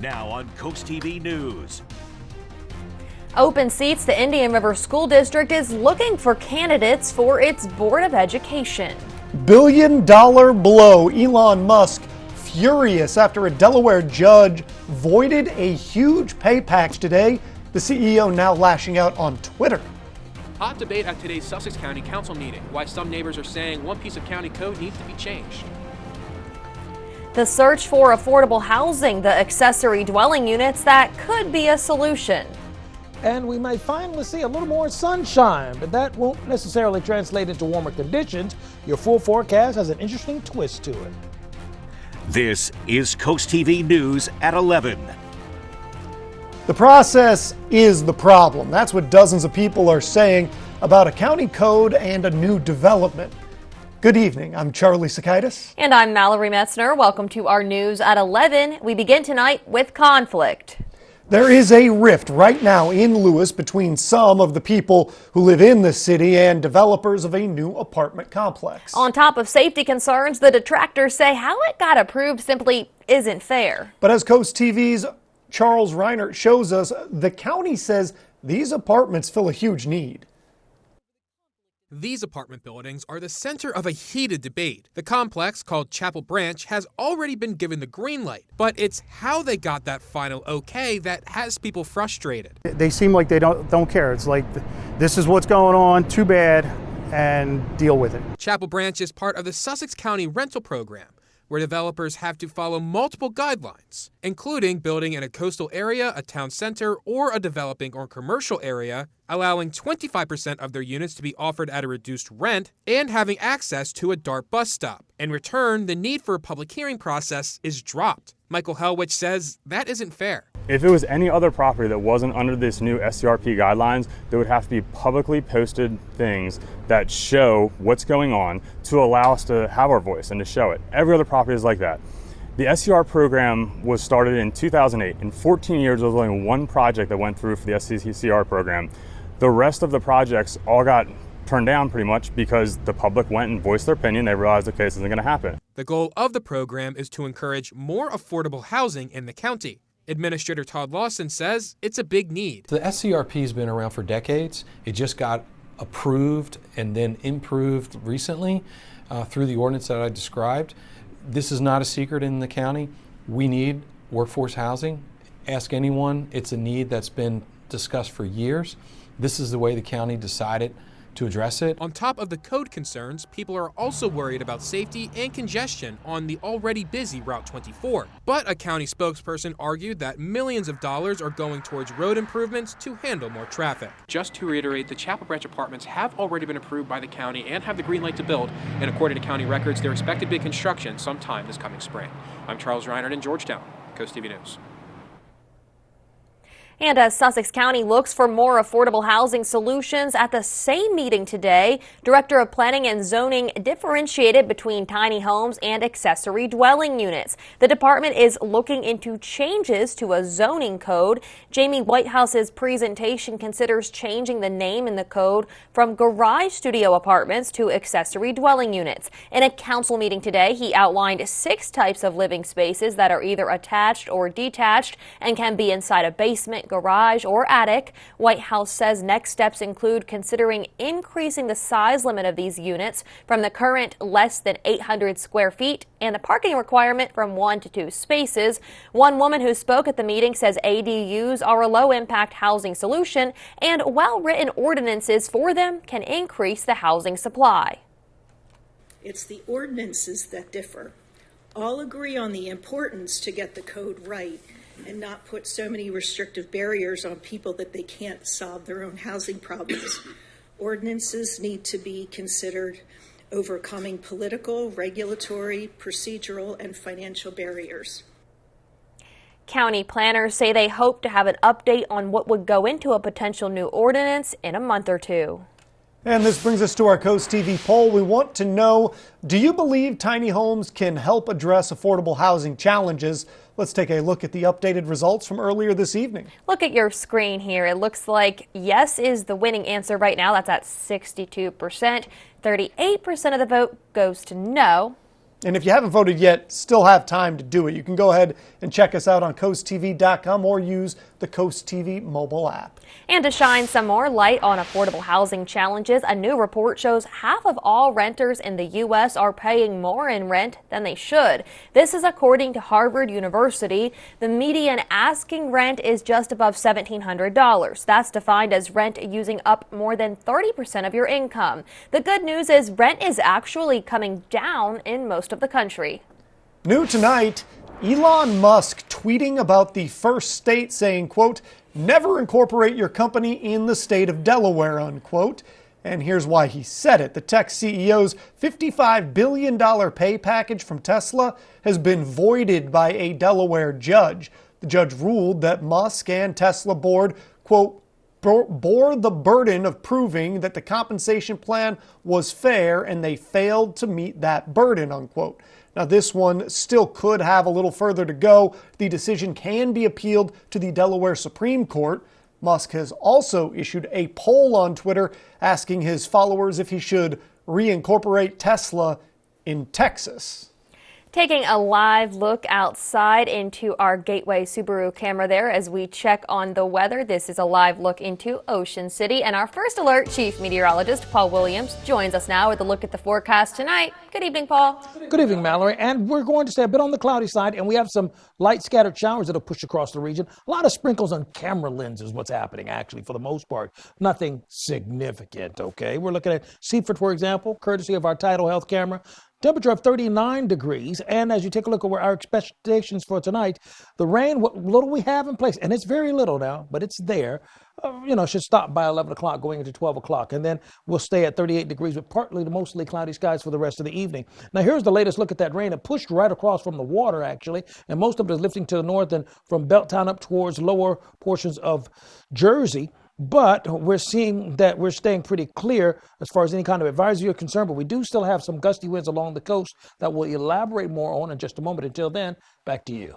Now on CoastTV News. Open seats, the Indian River School District is looking for candidates for its Board of Education. Billion-dollar blow. Elon Musk furious after a Delaware judge voided a huge pay package today. The CEO now lashing out on Twitter. Hot debate at today's Sussex County Council meeting, why some neighbors are saying one piece of county code needs to be changed. The search for affordable housing, the accessory dwelling units that could be a solution. And we might finally see a little more sunshine, but that won't necessarily translate into warmer conditions. Your full forecast has an interesting twist to it. This is CoastTV News at 11. The process is the problem. That's what dozens of people are saying about a county code and a new development. Good evening. I'm Charlie Sakaitis. And I'm Mallory Metzner. Welcome to our News at 11. We begin tonight with conflict. There is a rift right now in Lewis between some of the people who live in the city and developers of a new apartment complex. On top of safety concerns, the detractors say how it got approved simply isn't fair. But as Coast TV's Charles Reinert shows us, the county says these apartments fill a huge need. These apartment buildings are the center of a heated debate. The complex, called Chapel Branch, has already been given the green light, but it's how they got that final okay that has people frustrated. They seem like they don't care. It's like, this is what's going on, too bad, and deal with it. Chapel Branch is part of the Sussex County rental program, where developers have to follow multiple guidelines, including building in a coastal area, a town center, or a developing or commercial area, allowing 25% of their units to be offered at a reduced rent, and having access to a DART bus stop. In return, the need for a public hearing process is dropped. Michael Helwich says that isn't fair. If it was any other property that wasn't under this new SCRP guidelines, there would have to be publicly posted things that show what's going on to allow us to have our voice and to show it. Every other property is like that. The SCR program was started in 2008. In 14 years, there was only one project that went through for the SCR program. The rest of the projects all got turned down pretty much because the public went and voiced their opinion. They realized, okay, this isn't going to happen. The goal of the program is to encourage more affordable housing in the county. Administrator Todd Lawson says it's a big need. The SCRP has been around for decades. It just got approved and then improved recently through the ordinance that I described. This is not a secret in the county. We need workforce housing. Ask anyone, it's a need that's been discussed for years. This is the way the county decided to address it. On top of the code concerns, people are also worried about safety and congestion on the already busy Route 24. But a county spokesperson argued that millions of dollars are going towards road improvements to handle more traffic. Just to reiterate, the Chapel Branch apartments have already been approved by the county and have the green light to build, and according to county records, they're expected to be construction sometime this coming spring. I'm Charles Reinert in Georgetown, Coast TV News. And as Sussex County looks for more affordable housing solutions at the same meeting today, Director of Planning and Zoning differentiated between tiny homes and accessory dwelling units. The department is looking into changes to a zoning code. Jamie Whitehouse's presentation considers changing the name in the code from garage studio apartments to accessory dwelling units. In a council meeting today, he outlined 6 types of living spaces that are either attached or detached and can be inside a basement, garage, or attic. Whitehouse says next steps include considering increasing the size limit of these units from the current less than 800 square feet and the parking requirement from 1 to 2 spaces. One woman who spoke at the meeting says ADUs are a low-impact housing solution and well-written ordinances for them can increase the housing supply. It's the ordinances that differ. All agree on the importance to get the code right and not put so many restrictive barriers on people that they can't solve their own housing problems. Ordinances need to be considered overcoming political, regulatory, procedural, and financial barriers. County planners say they hope to have an update on what would go into a potential new ordinance in a month or 2. And this brings us to our Coast TV poll. We want to know, do you believe tiny homes can help address affordable housing challenges? Let's take a look at the updated results from earlier this evening. Look at your screen here. It looks like yes is the winning answer right now. That's at 62%. 38% of the vote goes to no. And if you haven't voted yet, still have time to do it. You can go ahead and check us out on CoastTV.com or use the CoastTV mobile app. And to shine some more light on affordable housing challenges, a new report shows half of all renters in the U.S. are paying more in rent than they should. This is according to Harvard University. The median asking rent is just above $1,700. That's defined as rent using up more than 30% of your income. The good news is rent is actually coming down in most of the country. New tonight, Elon Musk tweeting about the first state saying, quote, "Never incorporate your company in the state of Delaware," unquote. And here's why he said it. The tech CEO's $55 billion pay package from Tesla has been voided by a Delaware judge. The judge ruled that Musk and Tesla board, quote, bore the burden of proving that the compensation plan was fair and they failed to meet that burden, unquote. Now, this one still could have a little further to go. The decision can be appealed to the Delaware Supreme Court. Musk has also issued a poll on Twitter asking his followers if he should reincorporate Tesla in Texas. Taking a live look outside into our Gateway Subaru camera there as we check on the weather. This is a live look into Ocean City. And our first alert, Chief Meteorologist Paul Williams, joins us now with a look at the forecast tonight. Good evening, Paul. Good evening, Mallory. And we're going to stay a bit on the cloudy side, and we have some light scattered showers that'll push across the region. A lot of sprinkles on camera lenses, what's happening, actually, for the most part. Nothing significant, okay? We're looking at Seaford, for example, courtesy of our Tidal Health camera. Temperature of 39 degrees, and as you take a look at where our expectations for tonight, the rain, what little we have in place, and it's very little now, but it's there, should stop by 11 o'clock going into 12 o'clock, and then we'll stay at 38 degrees with partly to mostly cloudy skies for the rest of the evening. Now, here's the latest look at that rain. It pushed right across from the water, actually, and most of it is lifting to the north and from Belttown up towards lower portions of Jersey. But we're seeing that we're staying pretty clear as far as any kind of advisory are concerned, but we do still have some gusty winds along the coast that we'll elaborate more on in just a moment. Until then, back to you.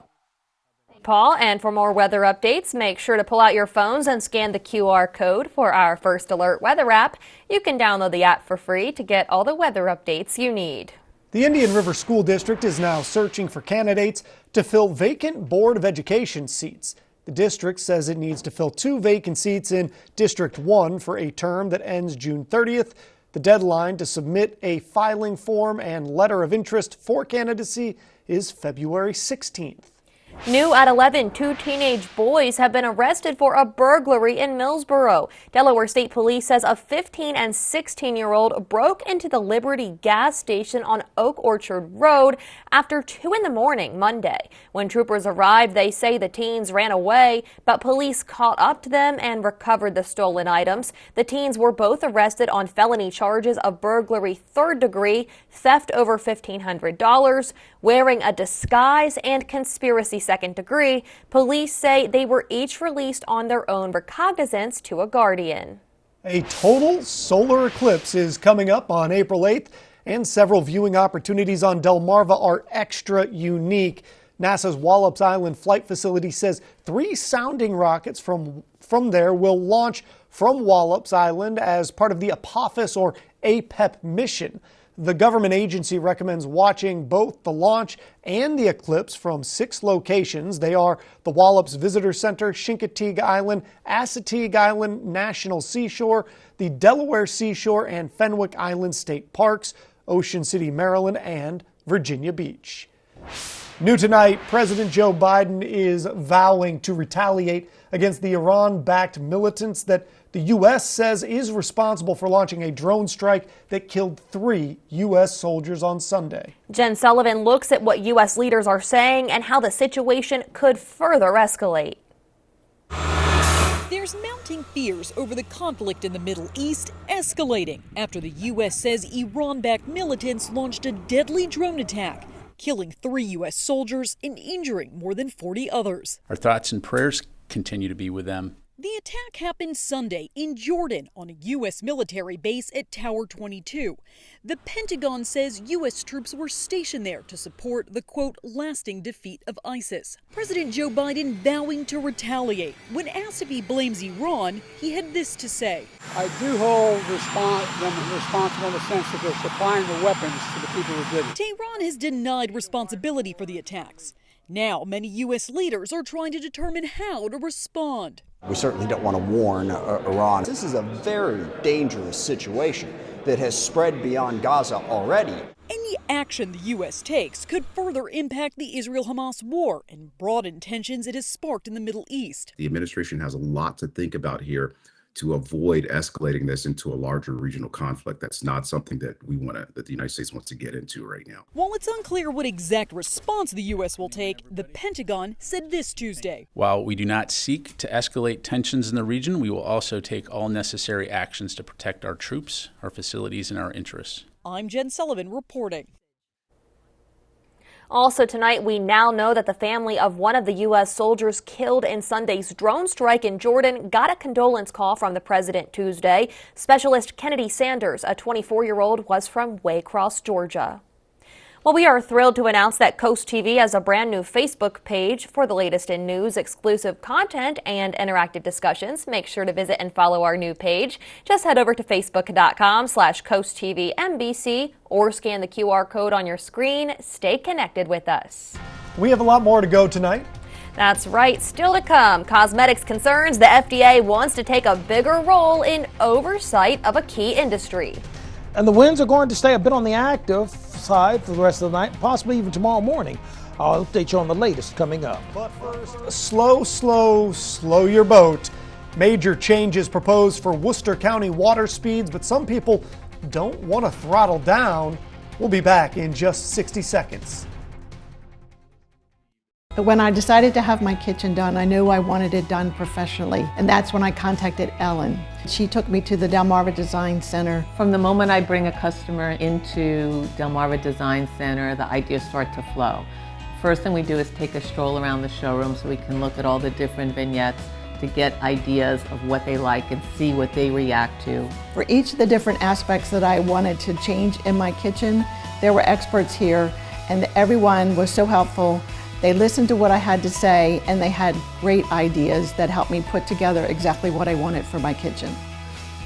Paul, and for more weather updates, make sure to pull out your phones and scan the QR code for our First Alert weather app. You can download the app for free to get all the weather updates you need. The Indian River School District is now searching for candidates to fill vacant Board of Education seats. The district says it needs to fill 2 vacant seats in District 1 for a term that ends June 30th. The deadline to submit a filing form and letter of interest for candidacy is February 16th. New at 11, 2 teenage boys have been arrested for a burglary in Millsboro. Delaware State Police says a 15 and 16-year-old broke into the Liberty gas station on Oak Orchard Road after 2 in the morning Monday. When troopers arrived, they say the teens ran away, but police caught up to them and recovered the stolen items. The teens were both arrested on felony charges of burglary 3rd degree, theft over $1,500, wearing a disguise, and conspiracy 2nd degree. Police say they were each released on their own recognizance to a guardian. A total solar eclipse is coming up on April 8th, and several viewing opportunities on Delmarva are extra unique. NASA's Wallops Island Flight Facility says 3 sounding rockets from there will launch from Wallops Island as part of the Apophis or APEP mission. The government agency recommends watching both the launch and the eclipse from 6 locations. They are the Wallops Visitor Center, Chincoteague Island, Assateague Island National Seashore, the Delaware Seashore and Fenwick Island State Parks, Ocean City, Maryland, and Virginia Beach. New tonight, President Joe Biden is vowing to retaliate against the Iran-backed militants that the U.S. says is responsible for launching a drone strike that killed 3 U.S. soldiers on Sunday. Jen Sullivan looks at what U.S. leaders are saying and how the situation could further escalate. There's mounting fears over the conflict in the Middle East escalating after the U.S. says Iran-backed militants launched a deadly drone attack, killing 3 U.S. soldiers and injuring more than 40 others. Our thoughts and prayers continue to be with them The attack happened Sunday in Jordan on a U.S. military base at Tower 22. The Pentagon says U.S. troops were stationed there to support the, quote, lasting defeat of ISIS. President Joe Biden vowing to retaliate. When asked if he blames Iran, he had this to say. I do hold them responsible in the sense that they're supplying the weapons to the people who did it. Tehran has denied responsibility for the attacks. Now, many U.S. leaders are trying to determine how to respond. We certainly don't want to warn Iran. This is a very dangerous situation that has spread beyond Gaza already. Any action the U.S. takes could further impact the Israel-Hamas war and broaden tensions it has sparked in the Middle East. The administration has a lot to think about here to avoid escalating this into a larger regional conflict. That's not something that that the United States wants to get into right now. While it's unclear what exact response the U.S. will take, the Pentagon said this Tuesday. While we do not seek to escalate tensions in the region, we will also take all necessary actions to protect our troops, our facilities, and our interests. I'm Jen Sullivan reporting. Also tonight, we now know that the family of one of the U.S. soldiers killed in Sunday's drone strike in Jordan got a condolence call from the president Tuesday. Specialist Kennedy Sanders, a 24-year-old, was from Waycross, Georgia. Well, we are thrilled to announce that CoastTV has a brand new Facebook page for the latest in news, exclusive content, and interactive discussions. Make sure to visit and follow our new page. Just head over to facebook.com/CoastTVNBC or scan the QR code on your screen. Stay connected with us. We have a lot more to go tonight. That's right. Still to come, cosmetics concerns. The FDA wants to take a bigger role in oversight of a key industry. And the winds are going to stay a bit on the active side for the rest of the night, possibly even tomorrow morning. I'll update you on the latest coming up. But first, slow your boat. Major changes proposed for Worcester County water speeds, but some people don't want to throttle down. We'll be back in just 60 seconds. When I decided to have my kitchen done, I knew I wanted it done professionally, and that's when I contacted Ellen. She took me to the Delmarva Design Center. From the moment I bring a customer into Delmarva Design Center, the ideas start to flow. First thing we do is take a stroll around the showroom so we can look at all the different vignettes to get ideas of what they like and see what they react to. For each of the different aspects that I wanted to change in my kitchen, there were experts here, and everyone was so helpful. They listened to what I had to say, and they had great ideas that helped me put together exactly what I wanted for my kitchen.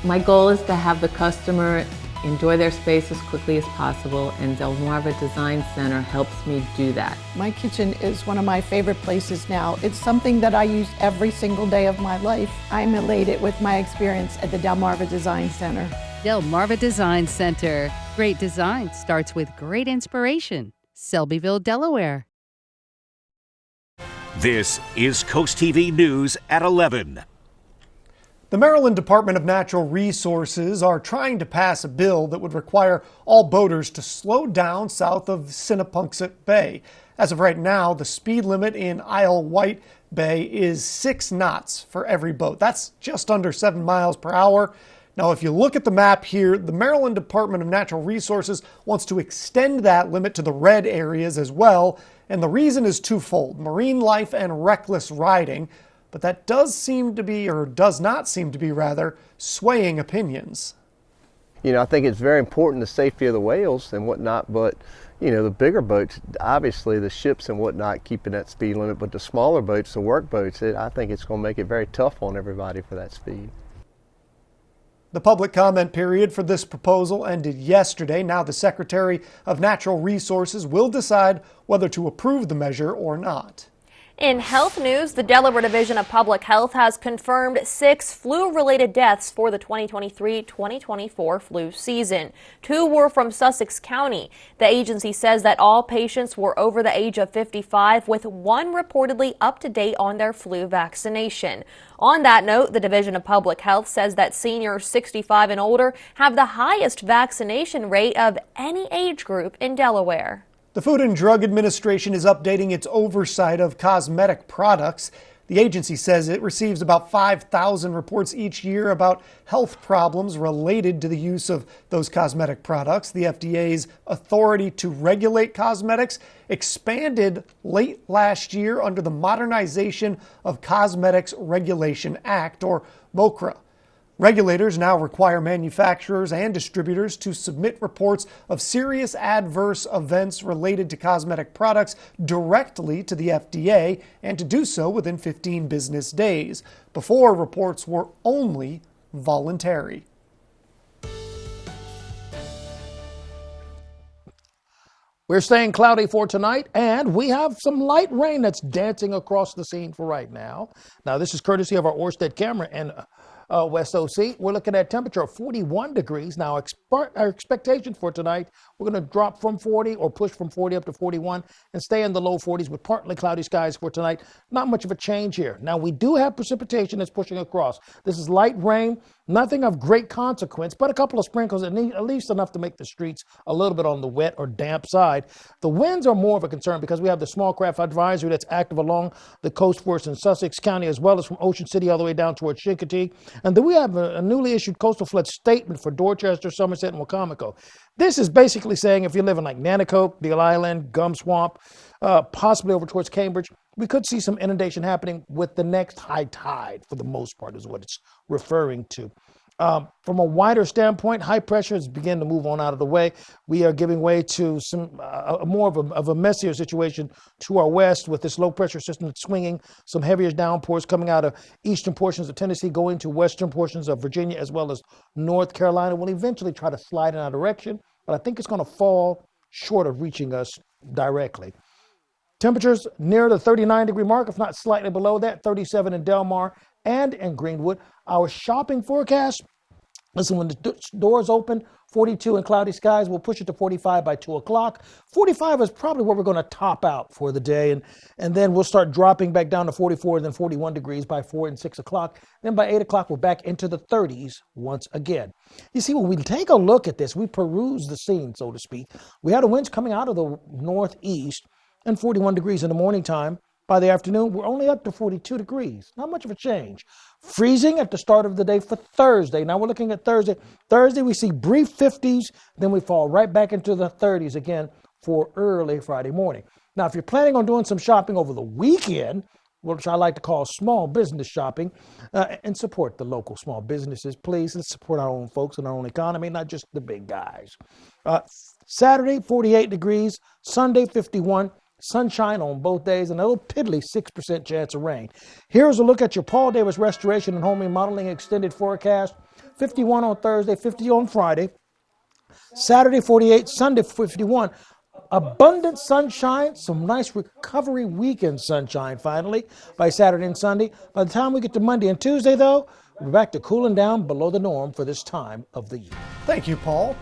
My goal is to have the customer enjoy their space as quickly as possible, and Delmarva Design Center helps me do that. My kitchen is one of my favorite places now. It's something that I use every single day of my life. I'm elated with my experience at the Delmarva Design Center. Delmarva Design Center. Great design starts with great inspiration. Selbyville, Delaware. This is Coast TV News at 11. The Maryland Department of Natural Resources are trying to pass a bill that would require all boaters to slow down south of Sinnapunxet Bay. As of right now, the speed limit in Isle White Bay is 6 knots for every boat. That's just under 7 miles per hour. Now, if you look at the map here, the Maryland Department of Natural Resources wants to extend that limit to the red areas as well. And the reason is twofold: marine life and reckless riding. But that does not seem to be rather, swaying opinions. You know, I think it's very important, the safety of the whales and whatnot, but, you know, the bigger boats, obviously the ships and whatnot keeping that speed limit, but the smaller boats, the work boats, I think it's going to make it very tough on everybody for that speed. The public comment period for this proposal ended yesterday. Now the Secretary of Natural Resources will decide whether to approve the measure or not. In health news, the Delaware Division of Public Health has confirmed 6 flu-related deaths for the 2023-2024 flu season. 2 were from Sussex County. The agency says that all patients were over the age of 55, with 1 reportedly up to date on their flu vaccination. On that note, the Division of Public Health says that seniors 65 and older have the highest vaccination rate of any age group in Delaware. The Food and Drug Administration is updating its oversight of cosmetic products. The The agency says it receives about 5,000 reports each year about health problems related to the use of those cosmetic products. The FDA's authority to regulate cosmetics expanded late last year under the Modernization of Cosmetics Regulation Act, or MOCRA. Regulators now require manufacturers and distributors to submit reports of serious adverse events related to cosmetic products directly to the FDA, and to do so within 15 business days. Before, reports were only voluntary. We're staying cloudy for tonight, and we have some light rain that's dancing across the scene for right now. Now, this is courtesy of our Orsted camera and West OC. We're looking at a temperature of 41 degrees. Now, our expectation for tonight, we're going to drop from 40 or push from 40 up to 41 and stay in the low 40s with partly cloudy skies for tonight. Not much of a change here. Now, we do have precipitation that's pushing across. This is light rain, nothing of great consequence, but a couple of sprinkles, at least enough to make the streets a little bit on the wet or damp side. The winds are more of a concern because we have the small craft advisory that's active along the coast for us in Sussex County, as well as from Ocean City all the way down towards Chincoteague. And then we have a newly issued coastal flood statement for Dorchester, Somerset, and Wacomico. This is basically saying if you live in like Nanticoke, Deal Island, Gum Swamp, possibly over towards Cambridge, we could see some inundation happening with the next high tide, for the most part, is what it's referring to. From a wider standpoint, high pressure is beginning to move on out of the way. We are giving way to some more of a messier situation to our west with this low pressure system that's swinging some heavier downpours coming out of eastern portions of Tennessee, going to western portions of Virginia, as well as North Carolina. We'll eventually try to slide in our direction, but I think it's going to fall short of reaching us directly. Temperatures near the 39-degree mark, if not slightly below that, 37 in Del Mar and in Greenwood. Our shopping forecast, listen, when the doors open, 42 in cloudy skies, we'll push it to 45 by 2 o'clock. 45 is probably where we're going to top out for the day, and then we'll start dropping back down to 44 and then 41 degrees by 4 and 6 o'clock. Then by 8 o'clock, we're back into the 30s once again. You see, when we take a look at this, we peruse the scene, so to speak. We had the winds coming out of the northeast and 41 degrees in the morning time. By the afternoon, we're only up to 42 degrees. Not much of a change. Freezing at the start of the day for Thursday. Now we're looking at Thursday. Thursday, we see brief 50s, then we fall right back into the 30s again for early Friday morning. Now, if you're planning on doing some shopping over the weekend, which I like to call small business shopping, and support the local small businesses, please. Let's support our own folks and our own economy, not just the big guys. Saturday, 48 degrees. Sunday, 51. Sunshine on both days and a little piddly 6% chance of rain. Here's a look at your Paul Davis Restoration and Home Remodeling extended forecast. 51 on Thursday, 50 on Friday. Saturday, 48. Sunday, 51. Abundant sunshine, some nice recovery weekend sunshine finally by Saturday and Sunday. By the time we get to Monday and Tuesday, though, we're back to cooling down below the norm for this time of the year. Thank you, Paul.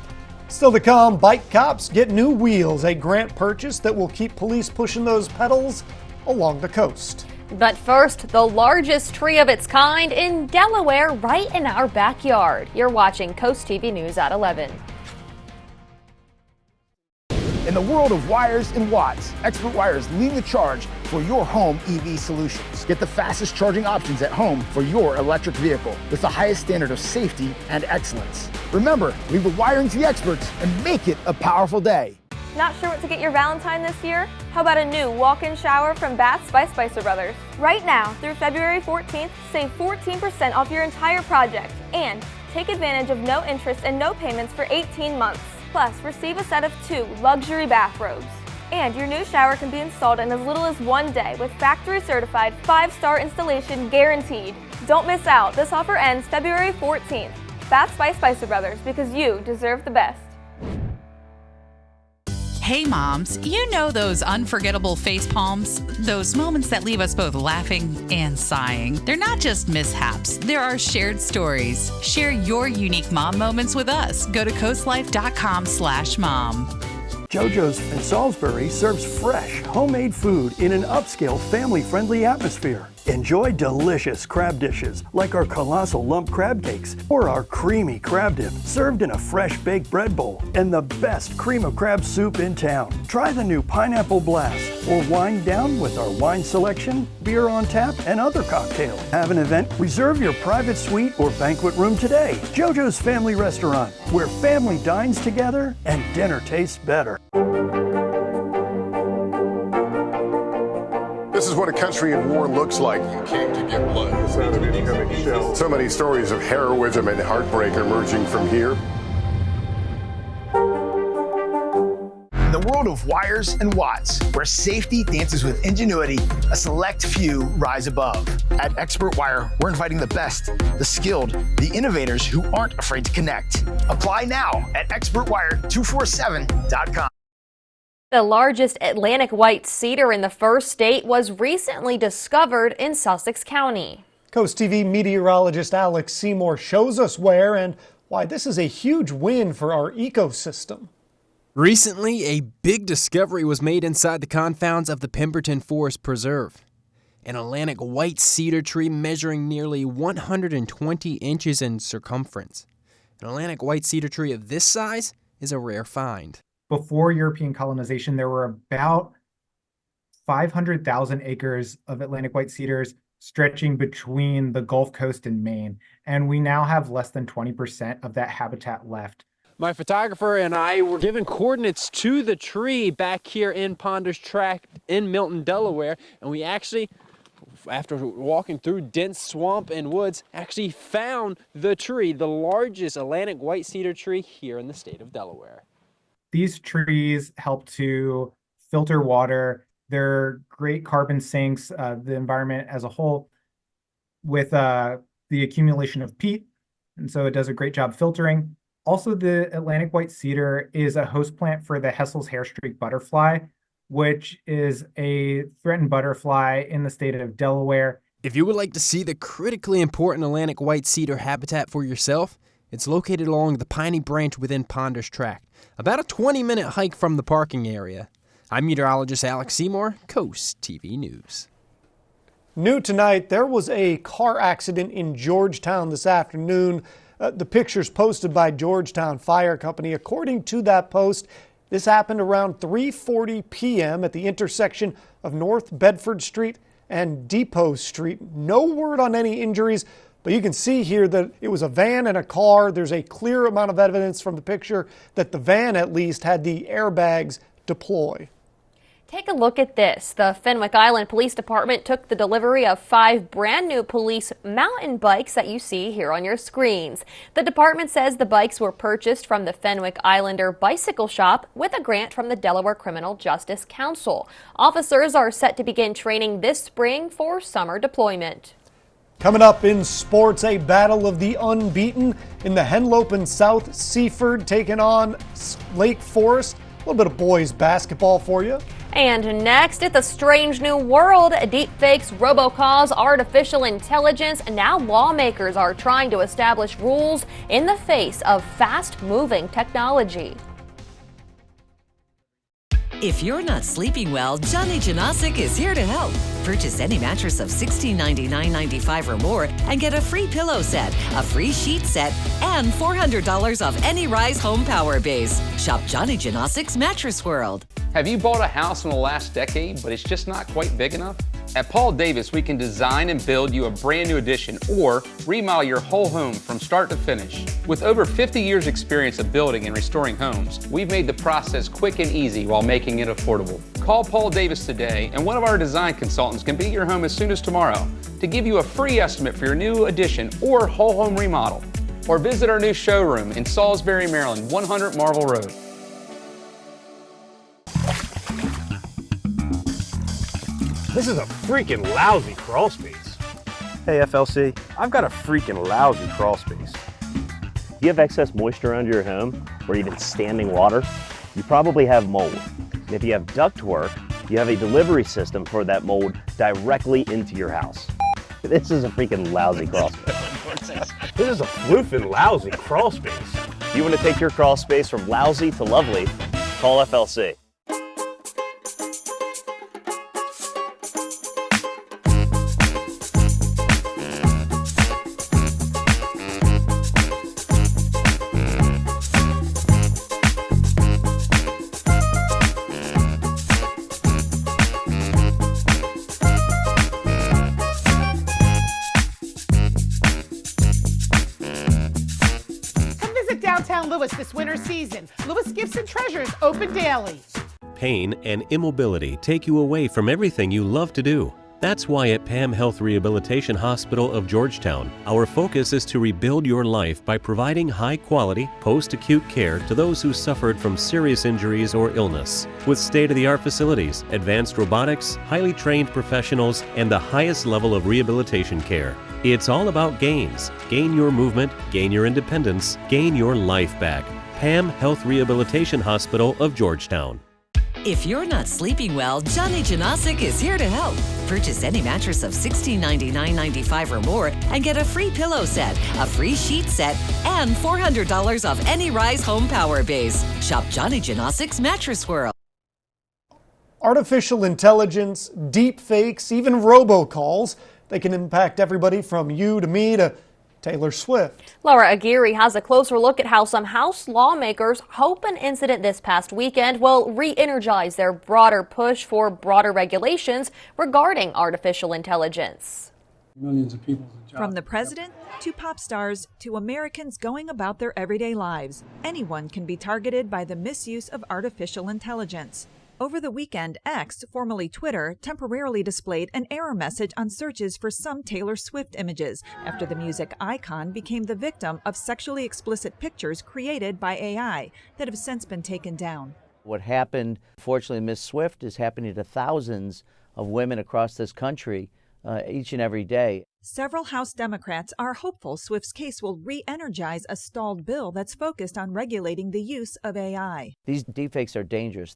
Still to come, bike cops get new wheels, a grant purchase that will keep police pushing those pedals along the coast. But first, the largest tree of its kind in Delaware, right in our backyard. You're watching Coast TV News at 11. In the world of wires and watts, Expert Wires lead the charge for your home EV solutions. Get the fastest charging options at home for your electric vehicle with the highest standard of safety and excellence. Remember, leave the wiring to the experts and make it a powerful day. Not sure what to get your Valentine this year? How about a new walk-in shower from Baths by Spicer Brothers? Right now, through February 14th, save 14% off your entire project and take advantage of no interest and no payments for 18 months. Plus, receive a set of 2 luxury bathrobes. And your new shower can be installed in as little as 1 day with factory-certified 5-star installation guaranteed. Don't miss out. This offer ends February 14th. Baths by Spicer Brothers, because you deserve the best. Hey moms, you know those unforgettable face palms? Those moments that leave us both laughing and sighing. They're not just mishaps, there are shared stories. Share your unique mom moments with us. Go to coastlife.com/mom. JoJo's in Salisbury serves fresh, homemade food in an upscale, family-friendly atmosphere. Enjoy delicious crab dishes like our colossal lump crab cakes or our creamy crab dip served in a fresh baked bread bowl and the best cream of crab soup in town. Try the new Pineapple Blast or wind down with our wine selection, beer on tap, and other cocktails. Have an event? Reserve your private suite or banquet room today. JoJo's Family Restaurant, where family dines together and dinner tastes better. This is what a country in war looks like. You came to get blood. So many stories of heroism and heartbreak emerging from here. In the world of wires and watts, where safety dances with ingenuity, a select few rise above. At Expert Wire, we're inviting the best, the skilled, the innovators who aren't afraid to connect. Apply now at expertwire247.com. The largest Atlantic white cedar in the first state was recently discovered in Sussex County. CoastTV meteorologist Alex Seymour shows us where and why this is a huge win for our ecosystem. Recently, a big discovery was made inside the confines of the Pemberton Forest Preserve. An Atlantic white cedar tree measuring nearly 120 inches in circumference. An Atlantic white cedar tree of this size is a rare find. Before European colonization, there were about 500,000 acres of Atlantic white cedars stretching between the Gulf Coast and Maine, and we now have less than 20% of that habitat left. My photographer and I were given coordinates to the tree back here in Ponders Tract in Milton, Delaware, and we actually, after walking through dense swamp and woods, actually found the tree, the largest Atlantic white cedar tree here in the state of Delaware. These trees help to filter water. They're great carbon sinks, the environment as a whole, with the accumulation of peat. And so it does a great job filtering. Also, the Atlantic white cedar is a host plant for the Hessel's hairstreak butterfly, which is a threatened butterfly in the state of Delaware. If you would like to see the critically important Atlantic white cedar habitat for yourself, it's located along the Piney Branch within Ponders Tract, about a 20-minute hike from the parking area. I'm meteorologist Alex Seymour, Coast TV News. New tonight, there was a car accident in Georgetown this afternoon. The pictures posted by Georgetown Fire Company. According to that post, this happened around 3:40 p.m. at the intersection of North Bedford Street and Depot Street. No word on any injuries. But you can see here that it was a van and a car. There's a clear amount of evidence from the picture that the van at least had the airbags deploy. Take a look at this. The Fenwick Island Police Department took the delivery of 5 brand new police mountain bikes that you see here on your screens. The department says the bikes were purchased from the Fenwick Islander Bicycle Shop with a grant from the Delaware Criminal Justice Council. Officers are set to begin training this spring for summer deployment. Coming up in sports, a battle of the unbeaten in the Henlope and South Seaford taking on Lake Forest. A little bit of boys basketball for you. And next, it's a strange new world. Deepfakes, robocalls, artificial intelligence. Now lawmakers are trying to establish rules in the face of fast-moving technology. If you're not sleeping well, Johnny Janosic is here to help. Purchase any mattress of $1699.95 or more and get a free pillow set, a free sheet set, and $400 off any Rise Home Power Base. Shop Johnny Janosic's Mattress World. Have you bought a house in the last decade, but it's just not quite big enough? At Paul Davis, we can design and build you a brand new addition or remodel your whole home from start to finish. With over 50 years experience of building and restoring homes, we've made the process quick and easy while making it affordable. Call Paul Davis today and one of our design consultants can be at your home as soon as tomorrow to give you a free estimate for your new addition or whole home remodel. Or visit our new showroom in Salisbury, Maryland, 100 Marvel Road. This is a freaking lousy crawl space. Hey FLC, I've got a freaking lousy crawl space. Do you have excess moisture under your home or even standing water? You probably have mold. And if you have ductwork, you have a delivery system for that mold directly into your house. This is a freaking lousy crawl space. This is a floofing lousy crawl space. You want to take your crawl space from lousy to lovely? Call FLC. Lewis this winter season. Lewis Gifts and Treasures open daily. Pain and immobility take you away from everything you love to do. That's why at Pam Health Rehabilitation Hospital of Georgetown, our focus is to rebuild your life by providing high-quality, post-acute care to those who suffered from serious injuries or illness. With state-of-the-art facilities, advanced robotics, highly trained professionals, and the highest level of rehabilitation care. It's all about gains. Gain your movement, gain your independence, gain your life back. Pam Health Rehabilitation Hospital of Georgetown. If you're not sleeping well, Johnny Janosic is here to help. Purchase any mattress of $1699.95 or more and get a free pillow set, a free sheet set, and $400 off any Rise Home Power Base. Shop Johnny Janosic's Mattress World. Artificial intelligence, deep fakes, even robocalls, they can impact everybody from you to me to Taylor Swift. Laura Aguirre has a closer look at how some House lawmakers hope an incident this past weekend will re-energize their broader push for broader regulations regarding artificial intelligence. Millions of people's jobs. From the president to pop stars to Americans going about their everyday lives, anyone can be targeted by the misuse of artificial intelligence. Over the weekend, X, formerly Twitter, temporarily displayed an error message on searches for some Taylor Swift images after the music icon became the victim of sexually explicit pictures created by AI that have since been taken down. What happened, fortunately, Miss Swift is happening to thousands of women across this country each and every day. Several House Democrats are hopeful Swift's case will re-energize a stalled bill that's focused on regulating the use of AI. These deepfakes are dangerous.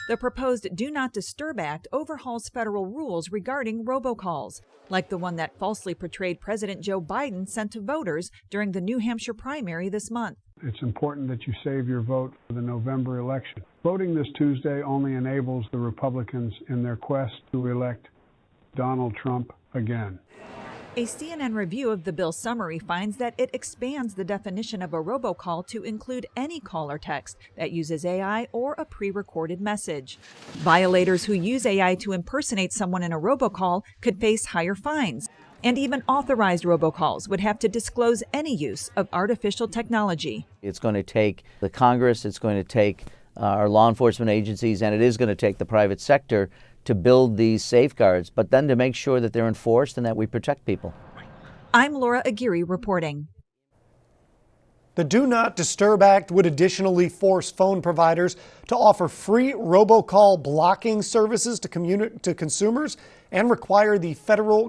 The proposed Do Not Disturb Act overhauls federal rules regarding robocalls, like the one that falsely portrayed President Joe Biden sent to voters during the New Hampshire primary this month. It's important that you save your vote for the November election. Voting this Tuesday only enables the Republicans in their quest to elect Donald Trump again. A CNN review of the bill summary finds that it expands the definition of a robocall to include any call or text that uses AI or a pre-recorded message. Violators who use AI to impersonate someone in a robocall could face higher fines. And even authorized robocalls would have to disclose any use of artificial technology. It's going to take the Congress, it's going to take our law enforcement agencies, and it is going to take the private sector to build these safeguards, but then to make sure that they're enforced and that we protect people. I'm Laura Aguirre reporting. The Do Not Disturb Act would additionally force phone providers to offer free robocall blocking services to consumers and require the Federal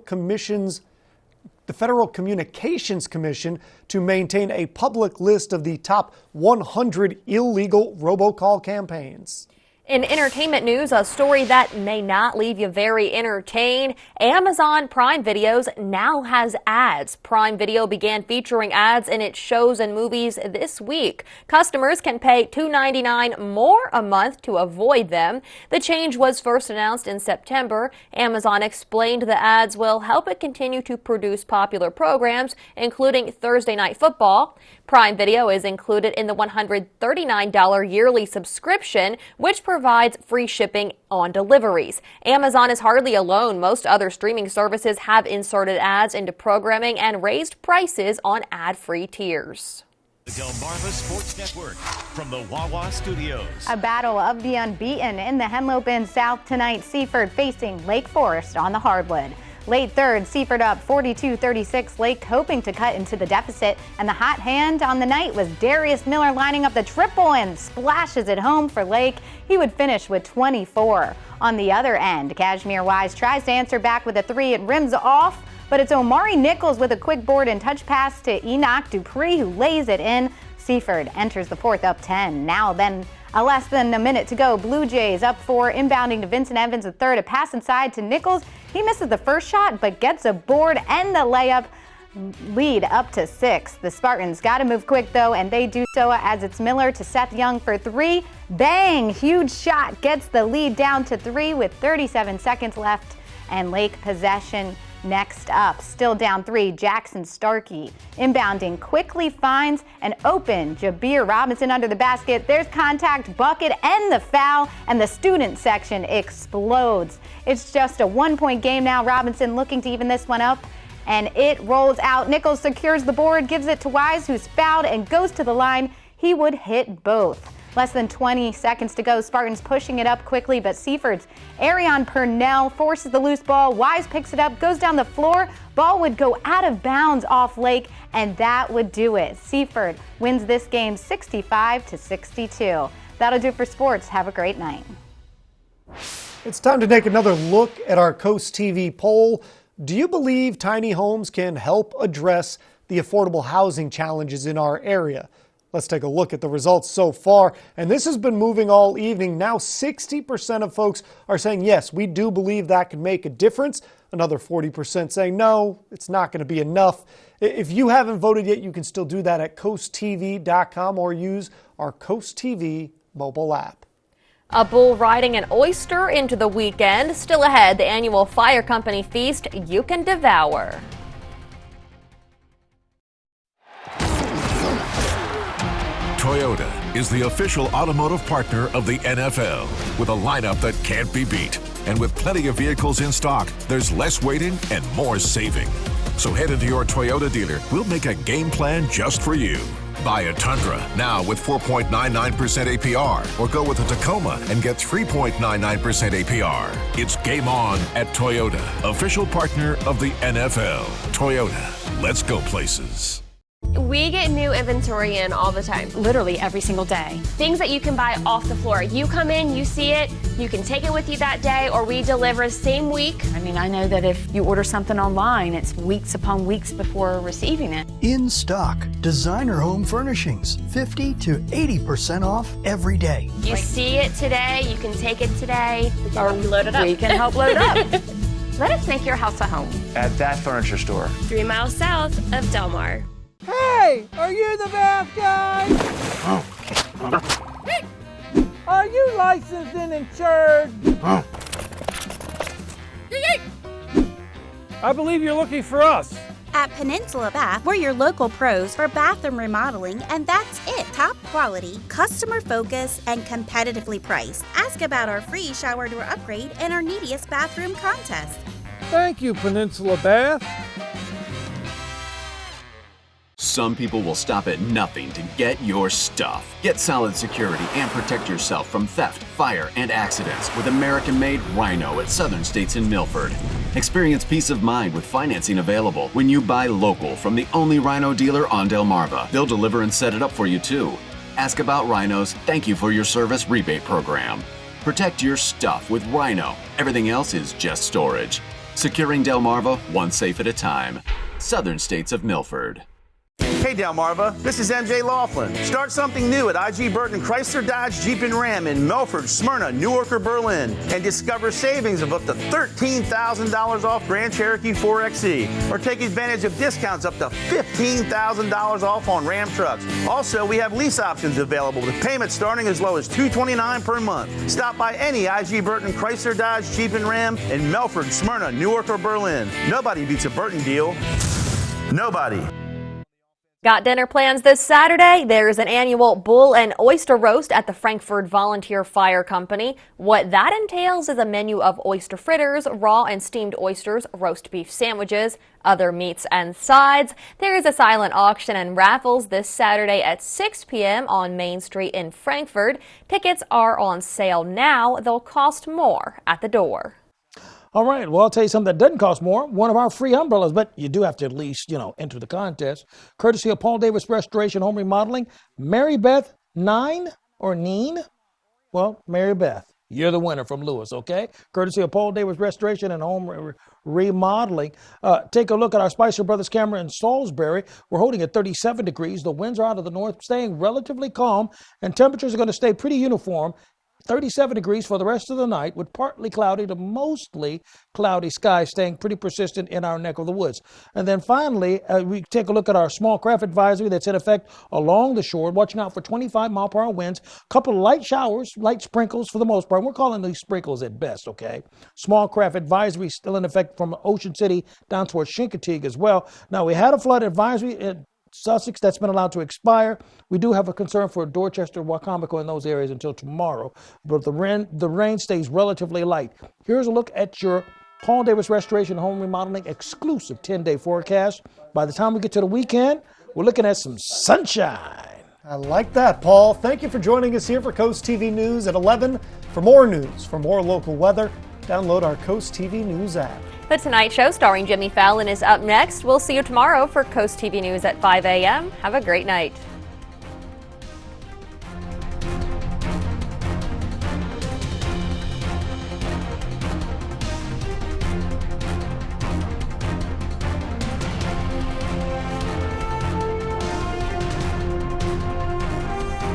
Communications Commission to maintain a public list of the top 100 illegal robocall campaigns. In entertainment news, a story that may not leave you very entertained. Amazon Prime Videos now has ads. Prime Video began featuring ads in its shows and movies this week. Customers can pay $2.99 more a month to avoid them. The change was first announced in September. Amazon explained the ads will help it continue to produce popular programs, including Thursday Night Football. Prime Video is included in the $139 yearly subscription, which provides free shipping on deliveries. Amazon is hardly alone. Most other streaming services have inserted ads into programming and raised prices on ad-free tiers. The Delmarva Sports Network from the Wawa Studios. A battle of the unbeaten in the Henlope Bend South tonight. Seaford facing Lake Forest on the hardwood. Late third, Seaford up 42-36. Lake hoping to cut into the deficit, and the hot hand on the night was Darius Miller lining up the triple and splashes it home for Lake. He would finish with 24. On the other end, Kashmir Wise tries to answer back with a three. It rims off, but it's Omari Nichols with a quick board and touch pass to Enoch Dupree, who lays it in. Seaford enters the fourth up 10. Now then, less than a minute to go. Blue Jays up 4, inbounding to Vincent Evans the third. A pass inside to Nichols. He misses the first shot, but gets a board and the layup. Lead up to 6. The Spartans got to move quick, though, and they do so as it's Miller to Seth Young for 3. Bang! Huge shot gets the lead down to 3 with 37 seconds left, and Lake possession. Next up, still down 3, Jackson Starkey. Inbounding quickly finds an open Jabir Robinson under the basket. There's contact, bucket, and the foul, and the student section explodes. It's just a 1-point game now. Robinson looking to even this one up, and it rolls out. Nichols secures the board, gives it to Wise, who's fouled and goes to the line. he would hit both. Less than 20 seconds to go. Spartans pushing it up quickly, but Seaford's Arion Purnell forces the loose ball. Wise picks it up, goes down the floor. Ball would go out of bounds off Lake, and that would do it. Seaford wins this game 65-62. That'll do it for sports. Have a great night. It's time to take another look at our Coast TV poll. Do you believe tiny homes can help address the affordable housing challenges in our area? Let's take a look at the results so far. And this has been moving all evening. Now 60% of folks are saying, yes, we do believe that can make a difference. Another 40% saying, no, it's not going to be enough. If you haven't voted yet, you can still do that at coasttv.com or use our Coast TV mobile app. A bull riding an oyster into the weekend. Still ahead, the annual Fire Company feast you can devour. Toyota is the official automotive partner of the NFL with a lineup that can't be beat. And with plenty of vehicles in stock, there's less waiting and more saving. So head into your Toyota dealer. We'll make a game plan just for you. Buy a Tundra now with 4.99% APR, or go with a Tacoma and get 3.99% APR. It's game on at Toyota, official partner of the NFL. Toyota, let's go places. We get new inventory in all the time. Literally every single day. Things that you can buy off the floor. You come in, you see it, you can take it with you that day, or we deliver same week. I mean, I know that if you order something online, it's weeks upon weeks before receiving it. In stock, designer home furnishings, 50 to 80% off every day. You see it today, you can take it today. Or load it up. We can help load it up. Let us make your house a home. At that furniture store. 3 miles south of Del Mar. Hey, are you the bath guy? Are you licensed and insured? I believe you're looking for us. At Peninsula Bath, we're your local pros for bathroom remodeling, and that's it. Top quality, customer focus, and competitively priced. Ask about our free shower door upgrade and our neediest bathroom contest. Thank you, Peninsula Bath. Some people will stop at nothing to get your stuff. Get solid security and protect yourself from theft, fire, and accidents with American-made Rhino at Southern States in Milford. Experience peace of mind with financing available when you buy local from the only Rhino dealer on Delmarva. They'll deliver and set it up for you too. Ask about Rhino's Thank You for Your Service rebate program. Protect your stuff with Rhino. Everything else is just storage. Securing Delmarva one safe at a time. Southern States of Milford. Hey Delmarva, this is MJ Laughlin. Start something new at IG Burton Chrysler Dodge Jeep and Ram in Milford, Smyrna, Newark, or Berlin, and discover savings of up to $13,000 off Grand Cherokee 4XE, or take advantage of discounts up to $15,000 off on Ram trucks. Also, we have lease options available with payments starting as low as $229 per month. Stop by any IG Burton Chrysler Dodge Jeep and Ram in Milford, Smyrna, Newark, or Berlin. Nobody beats a Burton deal. Nobody. Got dinner plans this Saturday? There's an annual bull and oyster roast at the Frankfort Volunteer Fire Company. What that entails is a menu of oyster fritters, raw and steamed oysters, roast beef sandwiches, other meats and sides. There is a silent auction and raffles this Saturday at 6 p.m. on Main Street in Frankfort. Tickets are on sale now. They'll cost more at the door. All right, well, I'll tell you something that doesn't cost more. One of our free umbrellas, but you do have to at least, enter the contest. Courtesy of Paul Davis Restoration Home Remodeling. Mary Beth Nine or Neen? Well, Mary Beth, you're the winner from Lewis, okay? Courtesy of Paul Davis Restoration and Home Remodeling. Take a look at our Spicer Brothers camera in Salisbury. We're holding at 37 degrees. The winds are out of the north, staying relatively calm, and temperatures are going to stay pretty uniform. 37 degrees for the rest of the night with partly cloudy to mostly cloudy skies staying pretty persistent in our neck of the woods. And then finally, we take a look at our small craft advisory that's in effect along the shore, watching out for 25-mile-per-hour winds, a couple of light showers, light sprinkles for the most part. We're calling these sprinkles at best, okay? Small craft advisory still in effect from Ocean City down towards Chincoteague as well. Now, we had a flood advisory in Sussex that's been allowed to expire. We do have a concern for Dorchester, Wacomico in those areas until tomorrow, but the rain stays relatively light. Here's a look at your Paul Davis Restoration Home Remodeling exclusive 10-day forecast. By the time we get to the weekend, we're looking at some sunshine. I like that, Paul. Thank you for joining us here for Coast TV News at 11. For more news, for more local weather, download our Coast TV News app. The Tonight Show starring Jimmy Fallon is up next. We'll see you tomorrow for Coast TV News at 5 a.m. Have a great night.